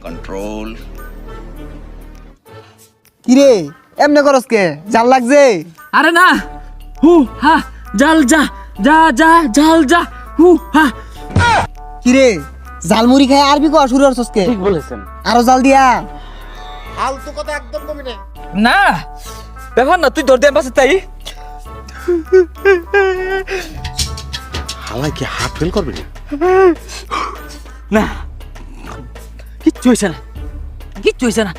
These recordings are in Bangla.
কন্ট্রোল। কিরে এমনে করস কে? জাল লাগছে? আরে না, হু হা জাল যা যা যা জাল যা হু হা। কিরে জালমুড়ি খায় আরবি কয়া শুরু করছস কে? ঠিক বলেছেন। আরো জাল দিয়া। ফালতু কথা একদম কবি না। না ব্যাপার না, তুই ধরতে পারছিস তাই। হালাই কি হাত ফেল করবি না? না কিচ্ছু হয়েছে না, কিচ্ছু হয়েছে না।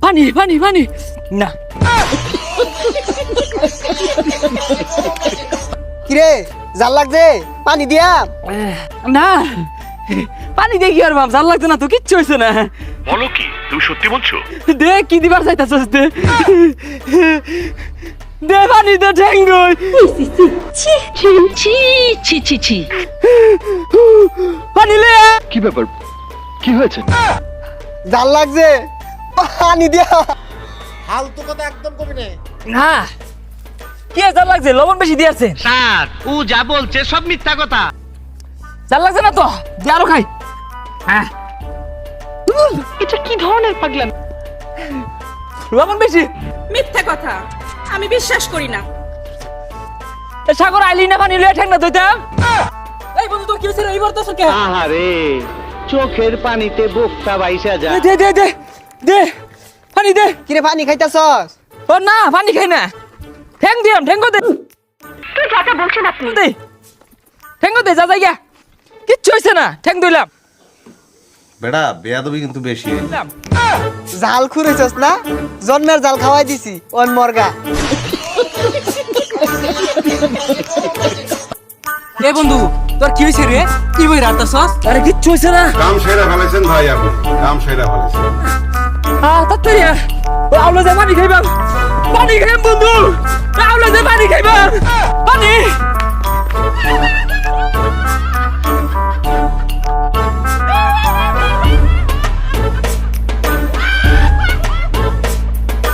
পানি পানি পানি না। কিরে জাল লাগছে? পানি দিয়া। না পানি দিয়ে কি আর বাপ, জাল লাগছে না তো, কিচ্ছু হয়েছে না। বলো কি, তুমি সত্যি বলছো? দে কি দিবার চাইতাছস দে, দে পানি দে ঠেঙ্গই। ছি ছি ছি ছি ছি ছি। পানি লে। কি ব্যাপার, কি হয়েছে? জাল লাগছে, পানি দিয়া। ফালতু কথা একদম কবি না। না কি আর জাল লাগছে, লবণ বেশি দিয়েছে। স্যার ও যা বলছে সব মিথ্যা কথা। জাল লাগছে না তো, দে আরো খাই। হ্যাঁ এটা কি ধরনের পাগলাম? লবণ বেশি। মিথ্যা কথা, আমি বিশ্বাস করি না। এ সাগর আইলি না পানি লয়ে ঠেং না দইতাম। এই বন্ধু তো কি হইছে রে, এইবার তো সকে। আহারে চোখের পানিতে বোকটা বাইসা যায়। দে দে দে দে পানি দে। কিরে পানি খাইতাছস? ও না পানি খাই না, ঠেং দিয়াম, ঠেঙ্গো দে। তুই যা যা বলছেন আপনি। দে ঠেঙ্গো দে, যা যাইয়া কিচ্ছু হইছে না, ঠেং দইলাম। বেড়া বেয়াদবি কিন্তু বেশি। জাল খুঁড়েছস না? জন্মের জাল খাওয়াই দিছি ওন মর্গা। এ বন্ধু তোর কি হইছে রে, কি বই রাতাছস? আরে কিচ্ছু হইছে না। কাম সেরা ফেলেছেন ভাই, আপনি কাম সেরা ফেলেছেন। তাড়াতাড়ি ও আলো যা পানি খাইবাম, পানি খাইম বন্ধু।